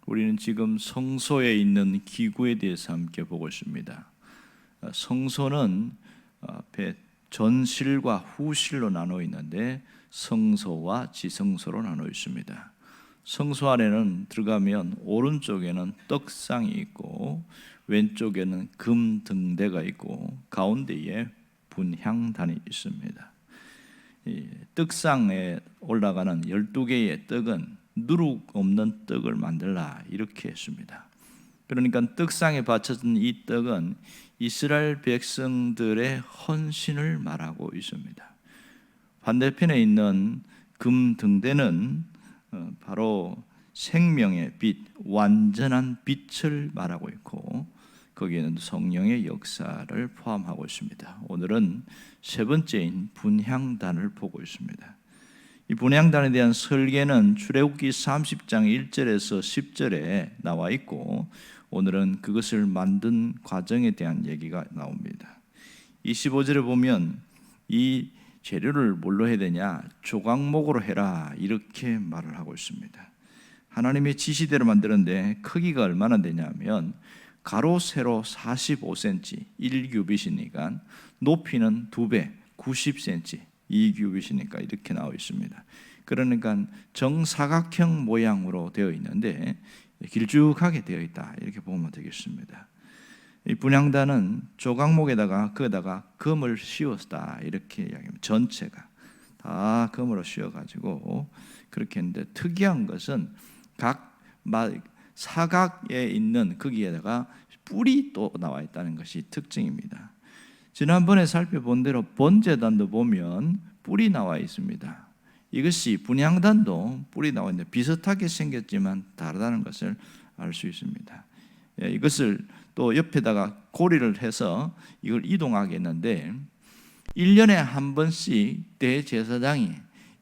우리는 지금 성소에 있는 기구에 대해서 함께 보고 있습니다. 성소는 앞에 전실과 후실로 나눠 있는데 성소와 지성소로 나눠 있습니다. 성소 안에는 들어가면 오른쪽에는 떡상이 있고 왼쪽에는 금 등대가 있고 가운데에 분향단이 있습니다. 이 떡상에 올라가는 12개의 떡은 누룩 없는 떡을 만들라 이렇게 했습니다. 그러니까 떡상에 바쳐진 이 떡은 이스라엘 백성들의 헌신을 말하고 있습니다. 반대편에 있는 금 등대는 바로 생명의 빛, 완전한 빛을 말하고 있고 거기에는 성령의 역사를 포함하고 있습니다. 오늘은 세 번째인 분향단을 보고 있습니다. 이 분향단에 대한 설계는 출애굽기 30장 1절에서 10절에 나와 있고 오늘은 그것을 만든 과정에 대한 얘기가 나옵니다. 25절에 보면 이 재료를 뭘로 해야 되냐? 조각목으로 해라 이렇게 말을 하고 있습니다. 하나님의 지시대로 만드는데 크기가 얼마나 되냐면 가로 세로 45cm 1규빗이니까 높이는 2배 90cm 2규빗이니까 이렇게 나와 있습니다. 그러니까 정사각형 모양으로 되어 있는데 길쭉하게 되어 있다 이렇게 보면 되겠습니다. 이 분향단은 조각목에다가 거기다가 금을 씌웠다 이렇게 이야기합니다. 전체가 다 금으로 씌워가지고 그렇게 했는데 특이한 것은 각 사각에 있는 거기에다가 뿔이 또 나와 있다는 것이 특징입니다. 지난번에 살펴본 대로 번제단도 보면 뿔이 나와 있습니다. 이것이 분향단도 뿔이 나와 있는데 비슷하게 생겼지만 다르다는 것을 알 수 있습니다. 이것을 또 옆에다가 고리를 해서 이걸 이동하게 했는데 1년에 한 번씩 대제사장이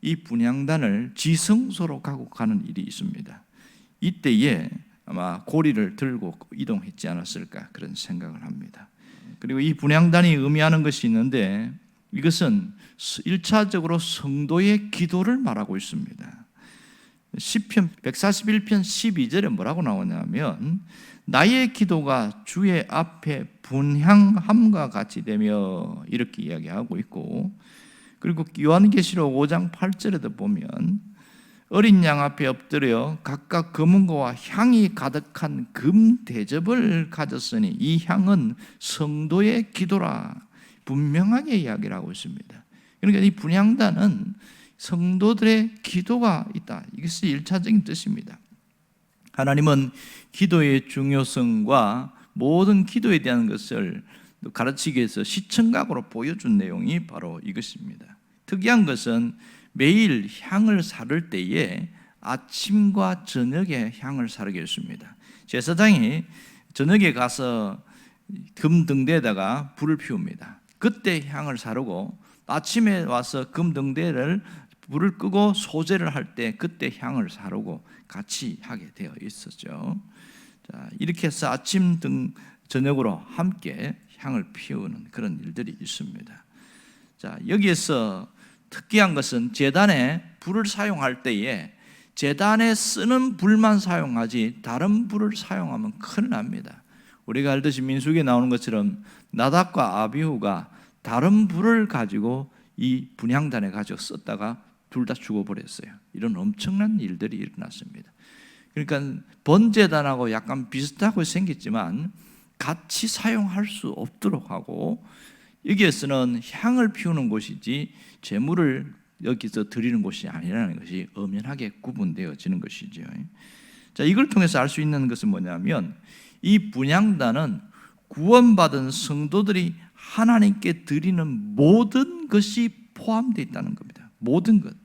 이 분향단을 지성소로 가고 가는 일이 있습니다. 이때에 아마 고리를 들고 이동했지 않았을까 그런 생각을 합니다. 그리고 이 분향단이 의미하는 것이 있는데 이것은 1차적으로 성도의 기도를 말하고 있습니다. 시편 141편 12절에 뭐라고 나오냐면 나의 기도가 주의 앞에 분향함과 같이 되며 이렇게 이야기하고 있고 그리고 요한계시록 5장 8절에도 보면 어린 양 앞에 엎드려 각각 금은고와 향이 가득한 금 대접을 가졌으니 이 향은 성도의 기도라 분명하게 이야기를 하고 있습니다. 그러니까 이 분향단은 성도들의 기도가 있다. 이것이 1차적인 뜻입니다. 하나님은 기도의 중요성과 모든 기도에 대한 것을 가르치기 위해서 시청각으로 보여준 내용이 바로 이것입니다. 특이한 것은 매일 향을 사를 때에 아침과 저녁에 향을 사르게 했습니다. 제사장이 저녁에 가서 금등대에다가 불을 피웁니다. 그때 향을 사르고 아침에 와서 금등대를 불을 끄고 소제를 할 때 그때 향을 사르고 같이 하게 되어 있었죠. 자, 이렇게 해서 아침 등 저녁으로 함께 향을 피우는 그런 일들이 있습니다. 자, 여기에서 특이한 것은 제단에 불을 사용할 때에 제단에 쓰는 불만 사용하지 다른 불을 사용하면 큰일 납니다. 우리가 알듯이 민수기에 나오는 것처럼 나답과 아비후가 다른 불을 가지고 이 분향단에 가지고 썼다가 둘 다 죽어버렸어요. 이런 엄청난 일들이 일어났습니다. 그러니까 번제단하고 약간 비슷하고 생겼지만 같이 사용할 수 없도록 하고 여기에서는 향을 피우는 곳이지 제물을 여기서 드리는 곳이 아니라는 것이 엄연하게 구분되어지는 것이죠. 자, 이걸 통해서 알 수 있는 것은 뭐냐면 이 분향단은 구원받은 성도들이 하나님께 드리는 모든 것이 포함되어 있다는 겁니다. 모든 것.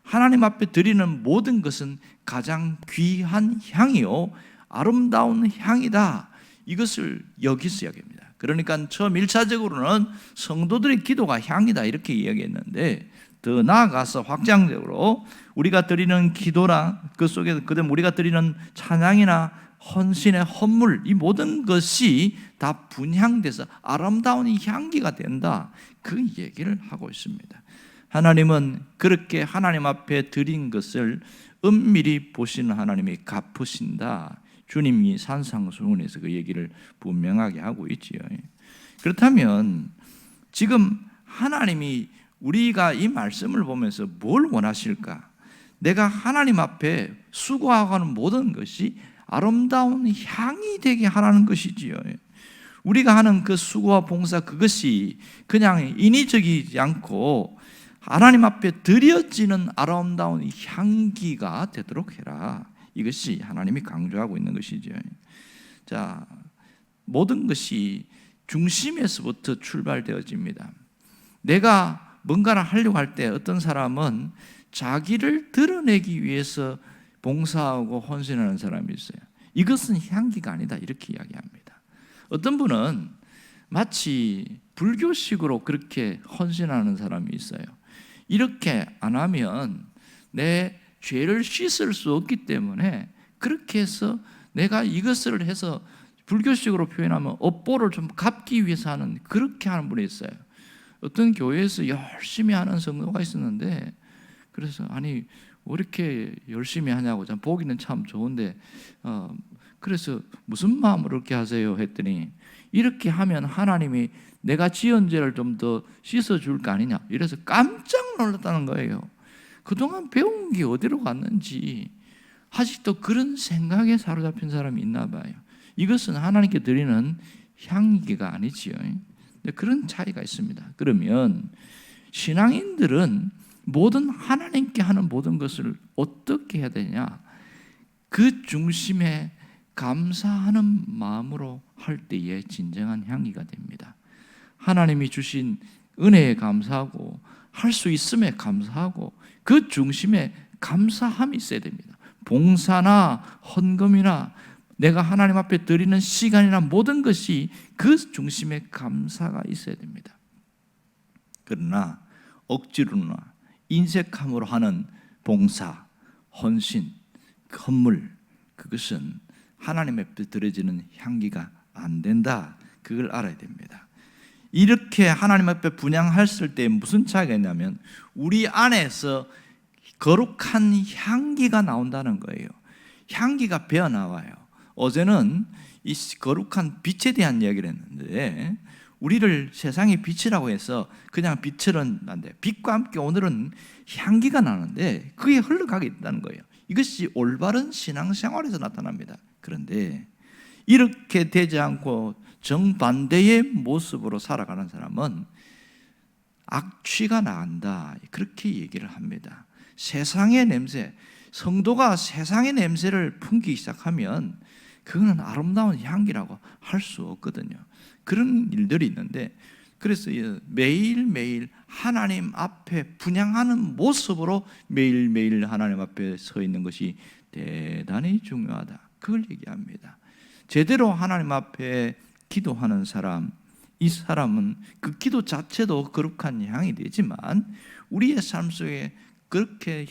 하나님 앞에 드리는 모든 것은 가장 귀한 향이요 아름다운 향이다. 이것을 여기서 이야기합니다. 그러니까 처음 1차적으로는 성도들의 기도가 향이다 이렇게 이야기했는데 더 나아가서 확장적으로 우리가 드리는 기도나 그 속에서 그다음 우리가 드리는 찬양이나 헌신의 헌물 이 모든 것이 다 분향돼서 아름다운 향기가 된다 그 얘기를 하고 있습니다. 하나님은 그렇게 하나님 앞에 드린 것을 은밀히 보시는 하나님이 갚으신다. 주님이 산상수훈에서 그 얘기를 분명하게 하고 있지요. 그렇다면 지금 하나님이 우리가 이 말씀을 보면서 뭘 원하실까? 내가 하나님 앞에 수고하는 모든 것이 아름다운 향이 되게 하라는 것이지요. 우리가 하는 그 수고와 봉사, 그것이 그냥 인위적이지 않고 하나님 앞에 드려지는 아름다운 향기가 되도록 해라. 이것이 하나님이 강조하고 있는 것이죠. 자, 모든 것이 중심에서부터 출발되어집니다. 내가 뭔가를 하려고 할 때 어떤 사람은 자기를 드러내기 위해서 봉사하고 헌신하는 사람이 있어요. 이것은 향기가 아니다, 이렇게 이야기합니다. 어떤 분은 마치 불교식으로 그렇게 헌신하는 사람이 있어요. 이렇게 안 하면 내 죄를 씻을 수 없기 때문에 그렇게 해서 내가 이것을 해서 불교식으로 표현하면 업보를 좀 갚기 위해서 하는, 그렇게 하는 분이 있어요. 어떤 교회에서 열심히 하는 성도가 있었는데, 그래서 아니 왜 이렇게 열심히 하냐고, 참 보기는 참 좋은데 그래서 무슨 마음으로 그렇게 하세요 했더니, 이렇게 하면 하나님이 내가 지은 죄를 좀 더 씻어줄 거 아니냐, 이래서 깜짝 놀랐다는 거예요. 그동안 배운 게 어디로 갔는지 아직도 그런 생각에 사로잡힌 사람이 있나 봐요. 이것은 하나님께 드리는 향기가 아니지요. 그런 차이가 있습니다. 그러면 신앙인들은 모든 하나님께 하는 모든 것을 어떻게 해야 되냐? 그 중심에 감사하는 마음으로 할 때에 진정한 향기가 됩니다. 하나님이 주신 은혜에 감사하고 할 수 있음에 감사하고 그 중심에 감사함이 있어야 됩니다. 봉사나 헌금이나 내가 하나님 앞에 드리는 시간이나 모든 것이 그 중심에 감사가 있어야 됩니다. 그러나 억지로나 인색함으로 하는 봉사, 헌신, 헌물, 그것은 하나님 앞에 드려지는 향기가 안 된다. 그걸 알아야 됩니다. 이렇게 하나님 앞에 분향했을 때 무슨 차이가 있냐면 우리 안에서 거룩한 향기가 나온다는 거예요. 향기가 배어나와요. 어제는 이 거룩한 빛에 대한 이야기를 했는데, 우리를 세상의 빛이라고 해서 그냥 빛은 안 돼. 빛과 함께 오늘은 향기가 나는데 그게 흘러가게 있다는 거예요. 이것이 올바른 신앙생활에서 나타납니다. 그런데 이렇게 되지 않고 정반대의 모습으로 살아가는 사람은 악취가 난다, 그렇게 얘기를 합니다. 세상의 냄새, 성도가 세상의 냄새를 풍기기 시작하면 그거는 아름다운 향기라고 할 수 없거든요. 그런 일들이 있는데, 그래서 매일매일 하나님 앞에 분향하는 모습으로 매일매일 하나님 앞에 서 있는 것이 대단히 중요하다, 그걸 얘기합니다. 제대로 하나님 앞에 기도하는 사람, 이 사람은 그 기도 자체도 거룩한 향이 되지만 우리의 삶 속에 그렇게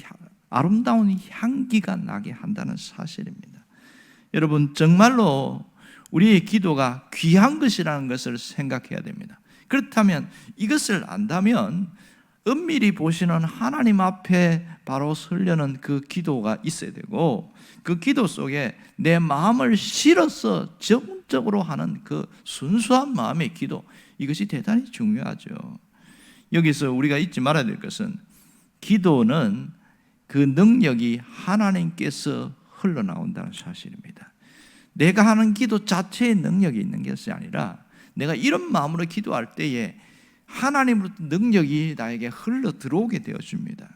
아름다운 향기가 나게 한다는 사실입니다. 여러분, 정말로 우리의 기도가 귀한 것이라는 것을 생각해야 됩니다. 그렇다면 이것을 안다면 은밀히 보시는 하나님 앞에 바로 서려는 그 기도가 있어야 되고, 그 기도 속에 내 마음을 실어서 정적으로 하는 그 순수한 마음의 기도, 이것이 대단히 중요하죠. 여기서 우리가 잊지 말아야 될 것은, 기도는 그 능력이 하나님께서 흘러나온다는 사실입니다. 내가 하는 기도 자체의 능력이 있는 것이 아니라 내가 이런 마음으로 기도할 때에 하나님으로부터 능력이 나에게 흘러 들어오게 되어줍니다.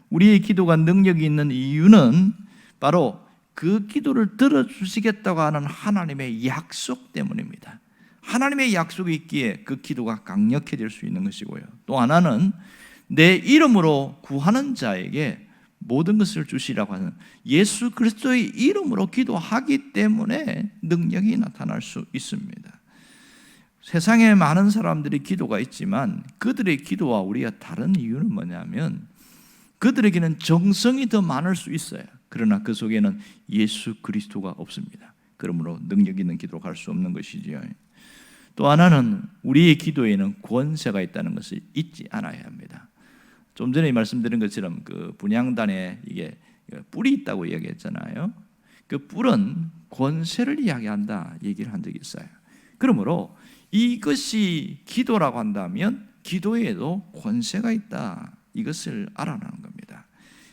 우리의 기도가 능력이 있는 이유는 바로 그 기도를 들어주시겠다고 하는 하나님의 약속 때문입니다. 하나님의 약속이 있기에 그 기도가 강력해질 수 있는 것이고요. 또 하나는 내 이름으로 구하는 자에게 모든 것을 주시라고 하는 예수 그리스도의 이름으로 기도하기 때문에 능력이 나타날 수 있습니다. 세상에 많은 사람들이 기도가 있지만 그들의 기도와 우리가 다른 이유는 뭐냐면, 그들에게는 정성이 더 많을 수 있어요. 그러나 그 속에는 예수 그리스도가 없습니다. 그러므로 능력 있는 기도로 갈 수 없는 것이지요. 또 하나는 우리의 기도에는 권세가 있다는 것을 잊지 않아야 합니다. 좀 전에 말씀드린 것처럼 그 분향단에 이게 뿔이 있다고 이야기했잖아요. 그 뿔은 권세를 이야기한다 얘기를 한 적이 있어요. 그러므로 이것이 기도라고 한다면 기도에도 권세가 있다, 이것을 알아내는 겁니다.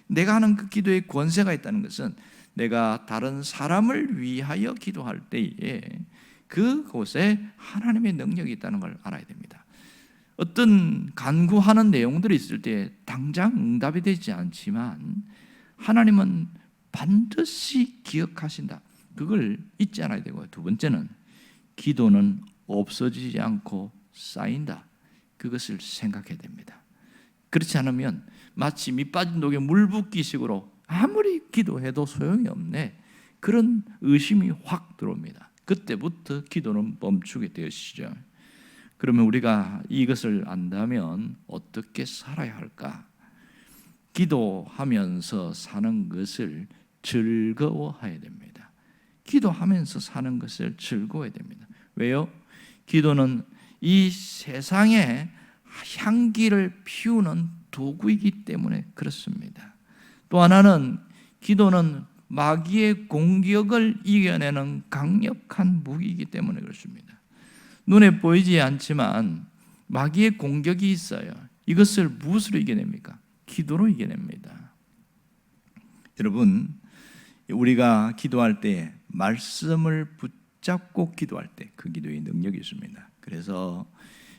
내가 하는 그 기도에 권세가 있다는 것은 내가 다른 사람을 위하여 기도할 때에 그곳에 하나님의 능력이 있다는 걸 알아야 됩니다. 어떤 간구하는 내용들이 있을 때 당장 응답이 되지 않지만 하나님은 반드시 기억하신다, 그걸 잊지 않아야 되고요. 두 번째는 기도는 없어지지 않고 쌓인다, 그것을 생각해야 됩니다. 그렇지 않으면 마치 밑 빠진 독에 물 붓기식으로 아무리 기도해도 소용이 없네, 그런 의심이 확 들어옵니다. 그때부터 기도는 멈추게 되시죠. 그러면 우리가 이것을 안다면 어떻게 살아야 할까? 기도하면서 사는 것을 즐거워해야 됩니다. 기도하면서 사는 것을 즐거워해야 됩니다. 왜요? 기도는 이 세상에 향기를 피우는 도구이기 때문에 그렇습니다. 또 하나는 기도는 마귀의 공격을 이겨내는 강력한 무기이기 때문에 그렇습니다. 눈에 보이지 않지만 마귀의 공격이 있어요. 이것을 무엇으로 이겨냅니까? 기도로 이겨냅니다. 여러분, 우리가 기도할 때 말씀을 붙잡고 기도할 때 그 기도의 능력이 있습니다. 그래서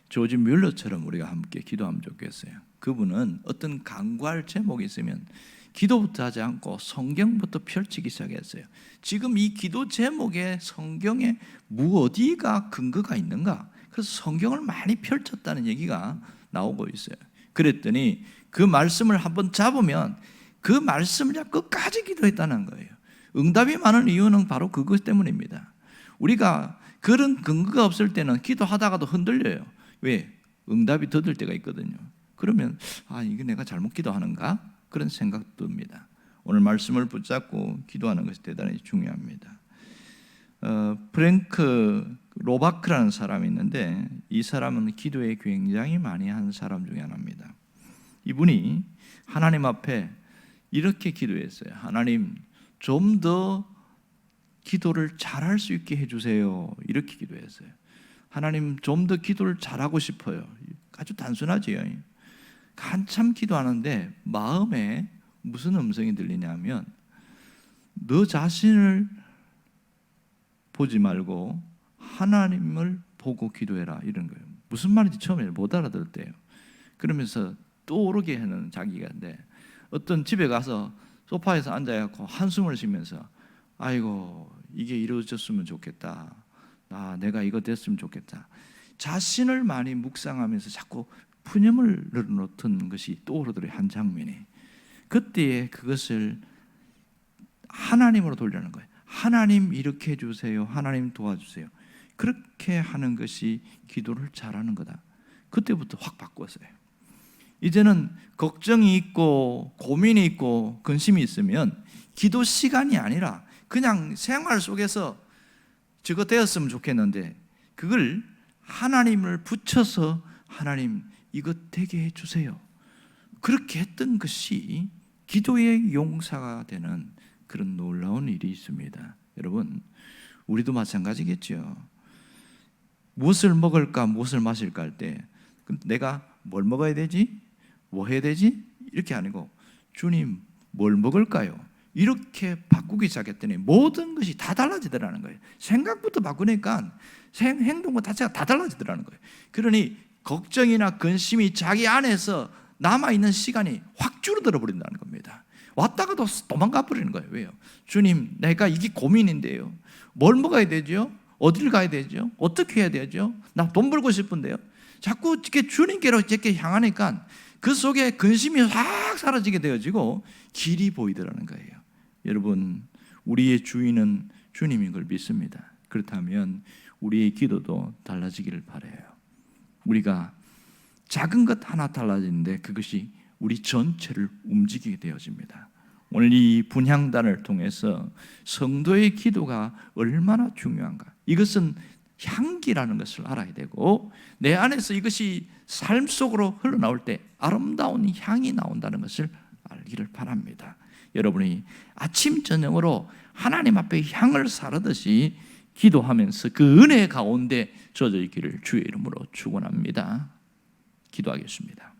조지 뮬러처럼 우리가 함께 기도하면 좋겠어요. 그분은 어떤 간구할 제목이 있으면 기도부터 하지 않고 성경부터 펼치기 시작했어요. 지금 이 기도 제목에 성경에 어디가 근거가 있는가? 그래서 성경을 많이 펼쳤다는 얘기가 나오고 있어요. 그랬더니 그 말씀을 한번 잡으면 그 말씀을 잡고 끝까지 기도했다는 거예요. 응답이 많은 이유는 바로 그것 때문입니다. 우리가 그런 근거가 없을 때는 기도하다가도 흔들려요. 왜? 응답이 더딜 때가 있거든요. 그러면 이게 내가 잘못 기도하는가? 그런 생각 듭니다. 오늘 말씀을 붙잡고 기도하는 것이 대단히 중요합니다. 프랭크 로바크라는 사람이 있는데 이 사람은 기도에 굉장히 많이 한 사람 중에 하나입니다. 이분이 하나님 앞에 이렇게 기도했어요. 하나님, 좀 더 기도를 잘할 수 있게 해주세요. 이렇게 기도했어요. 하나님, 좀 더 기도를 잘하고 싶어요. 아주 단순하지요. 한참 기도하는데 마음에 무슨 음성이 들리냐면 너 자신을 보지 말고 하나님을 보고 기도해라, 이런 거예요. 무슨 말인지 처음에 못 알아들 때요. 그러면서 떠오르게 하는 자기가인데 어떤 집에 가서 소파에서 앉아갖고 한숨을 쉬면서 아이고 이게 이루어졌으면 좋겠다, 내가 이거 됐으면 좋겠다, 자신을 많이 묵상하면서 자꾸 푸념을 넣던 것이 떠오르더래요. 한 장면이. 그때에 그것을 하나님으로 돌리는 거예요. 하나님 이렇게 해주세요, 하나님 도와주세요. 그렇게 하는 것이 기도를 잘하는 거다. 그때부터 확 바꿨어요. 이제는 걱정이 있고 고민이 있고 근심이 있으면 기도 시간이 아니라 그냥 생활 속에서 저거 되었으면 좋겠는데 그걸 하나님을 붙여서 하나님 이것 되게 해주세요, 그렇게 했던 것이 기도의 용사가 되는 그런 놀라운 일이 있습니다. 여러분, 우리도 마찬가지겠죠. 무엇을 먹을까 무엇을 마실까 할 때 내가 뭘 먹어야 되지? 뭐 해야 되지? 이렇게 아니고 주님 뭘 먹을까요? 이렇게 바꾸기 시작했더니 모든 것이 다 달라지더라는 거예요. 생각부터 바꾸니까 행동 자체가 다 달라지더라는 거예요. 그러니 걱정이나 근심이 자기 안에서 남아있는 시간이 확 줄어들어 버린다는 겁니다. 왔다가도 도망가 버리는 거예요. 왜요? 주님, 내가 이게 고민인데요. 뭘 먹어야 되죠? 어디를 가야 되죠? 어떻게 해야 되죠? 나 돈 벌고 싶은데요. 자꾸 이렇게 주님께로 이렇게 향하니까 그 속에 근심이 확 사라지게 되어지고 길이 보이더라는 거예요. 여러분, 우리의 주인은 주님인 걸 믿습니다. 그렇다면 우리의 기도도 달라지기를 바라요. 우리가 작은 것 하나 달라지는데 그것이 우리 전체를 움직이게 되어집니다. 오늘 이 분향단을 통해서 성도의 기도가 얼마나 중요한가, 이것은 향기라는 것을 알아야 되고, 내 안에서 이것이 삶 속으로 흘러나올 때 아름다운 향이 나온다는 것을 알기를 바랍니다. 여러분이 아침 저녁으로 하나님 앞에 향을 사르듯이 기도하면서 그 은혜 가운데 젖어 있기를 주의 이름으로 축원합니다. 기도하겠습니다.